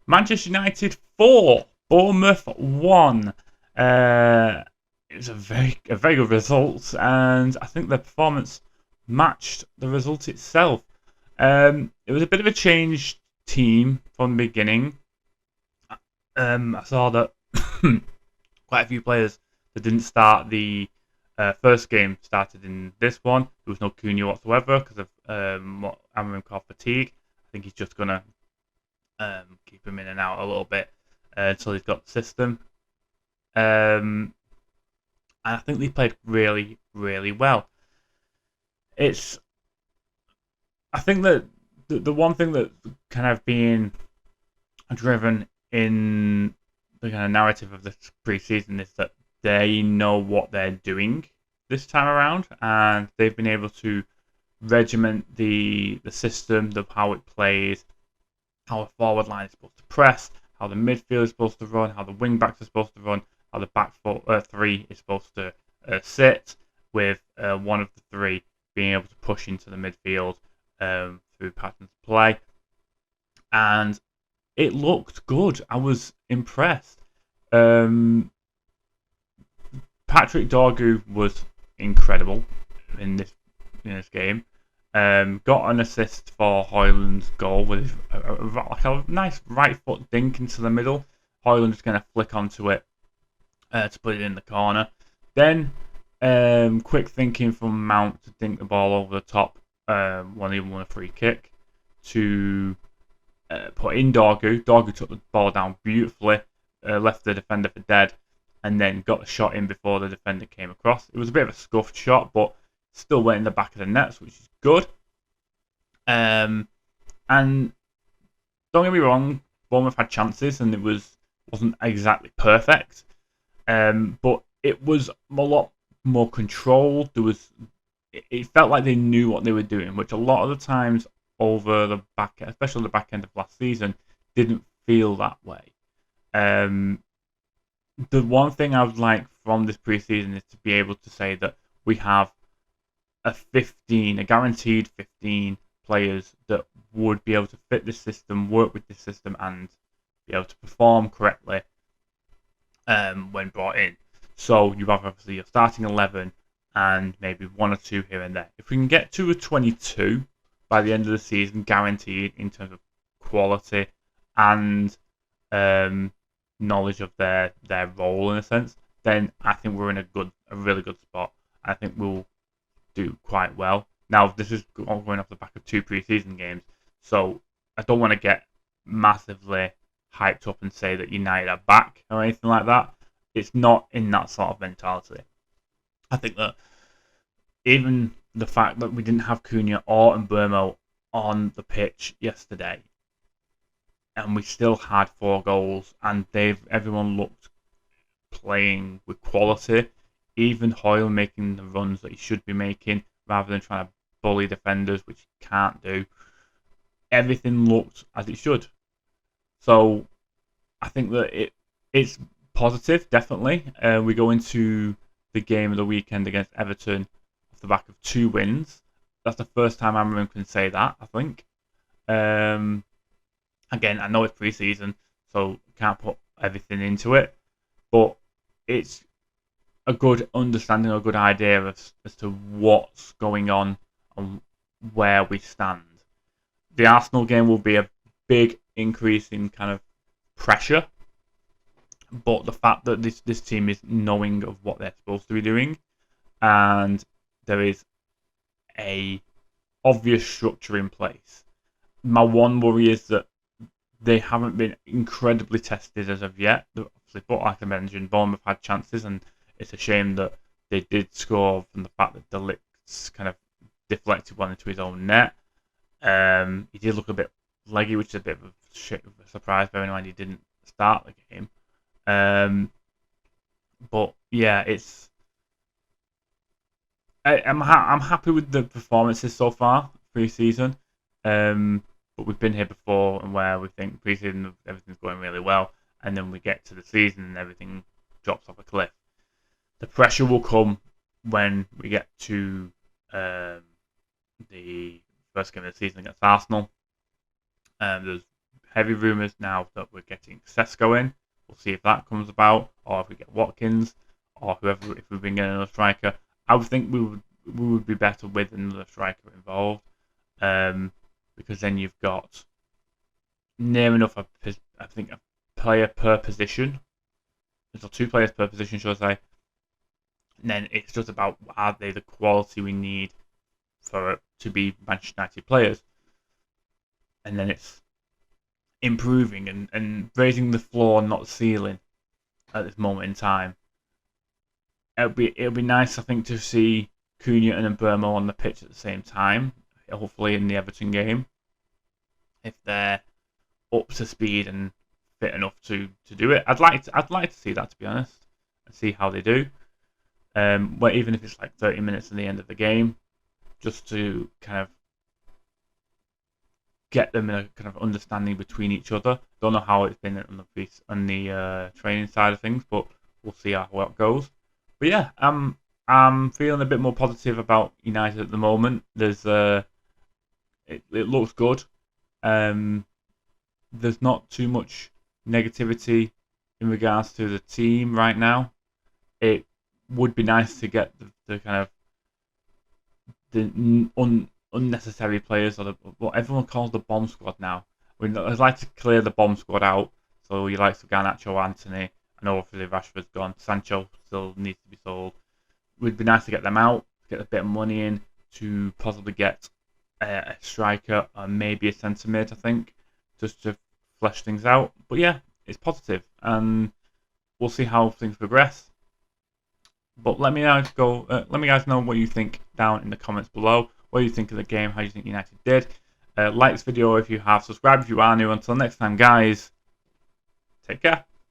Manchester United 4, Bournemouth 1. It was a very good result, and I think the performance matched the result itself. It was a bit of a changed team from the beginning. I saw that quite a few players that didn't start the first game started in this one. There was no Cunha whatsoever because of what Amarim called fatigue. I think he's just gonna keep him in and out a little bit until he's got the system. And I think they played really, really well. It's I think that the one thing that kind of being driven in the kind of narrative of this preseason is that they know what they're doing this time around, and they've been able to regiment the system, the how it plays, how the forward line is supposed to press, how the midfield is supposed to run, how the wing backs are supposed to run, how the three is supposed to sit, with one of the three being able to push into the midfield through patterns of play. And it looked good. I was impressed. Um, Patrick Dorgu was incredible in this game. Got an assist for Højlund's goal with a nice right foot dink into the middle. Højlund just going to flick onto it to put it in the corner. Then quick thinking from Mount to dink the ball over the top. Even won a free kick to put in Dorgu. Dorgu took the ball down beautifully, left the defender for dead, and then got the shot in before the defender came across. It was a bit of a scuffed shot, but still went in the back of the nets, which is good. And don't get me wrong, Bournemouth had chances, and it wasn't exactly perfect. But it was a lot more controlled. It felt like they knew what they were doing, which a lot of the times over the back, especially the back end of last season, didn't feel that way. The one thing I would like from this preseason is to be able to say that we have a guaranteed 15 players that would be able to fit this system, work with this system, and be able to perform correctly when brought in. So you have obviously your starting 11 and maybe one or two here and there. If we can get to a 22 by the end of the season, guaranteed in terms of quality and knowledge of their role in a sense, then I think we're in a really good spot. I think we'll do quite well. Now this is going off the back of 2 preseason games, so I don't want to get massively hyped up and say that United are back or anything like that. It's not in that sort of mentality. I think that even the fact that we didn't have Cunha or Mbeumo on the pitch yesterday, and we still had 4 goals, and everyone looked playing with quality. Even Hoyle making the runs that he should be making, rather than trying to bully defenders, which he can't do. Everything looked as it should. So I think that it's positive, definitely. We go into the game of the weekend against Everton off the back of 2 wins. That's the first time Amarim can say that, I think. Again, I know it's pre-season, so can't put everything into it, but it's a good understanding, a good idea as to what's going on and where we stand. The Arsenal game will be a big increase in kind of pressure, but the fact that this team is knowing of what they're supposed to be doing, and there is a obvious structure in place. My one worry is that they haven't been incredibly tested as of yet. Obviously, but like I mentioned, Bournemouth had chances, and it's a shame that they did score from the fact that De Ligt's kind of deflected one into his own net. He did look a bit leggy, which is a bit of a surprise, bearing in mind he didn't start the game. But yeah, I'm happy with the performances so far pre-season. But we've been here before, and where we think pre-season everything's going really well, and then we get to the season and everything drops off a cliff. The pressure will come when we get to the first game of the season against Arsenal. There's heavy rumours now that we're getting Sesko in. We'll see if that comes about, or if we get Watkins, or whoever. If we bring in another striker, I would think we would be better with another striker involved, because then you've got near enough a player per position. So 2 players per position, should I say? And then it's just about, are they the quality we need for to be Manchester United players? And then it's improving and raising the floor, not the ceiling, at this moment in time. It'll be nice, I think, to see Cunha and Mbeumo on the pitch at the same time. Hopefully in the Everton game, if they're up to speed and fit enough to do it. I'd like to see that, to be honest, and see how they do. Well, even if it's like 30 minutes in the end of the game, just to kind of get them in a kind of understanding between each other. Don't know how it's been on the training side of things, but we'll see how it goes. But yeah, I'm feeling a bit more positive about United at the moment. There's it looks good. There's not too much negativity in regards to the team right now. It would be nice to get the kind of the unnecessary players, or what everyone calls the bomb squad now. I'd like to clear the bomb squad out. So you like Garnacho, Anthony. I know obviously Rashford's gone. Sancho still needs to be sold. It would be nice to get them out, get a bit of money in to possibly get a striker or maybe a centre mid, I think, just to flesh things out. But yeah, it's positive, and we'll see how things progress. But let me guys know what you think down in the comments below. What do you think of the game? How do you think United did? Like this video if you have. Subscribe if you are new. Until next time, guys, take care.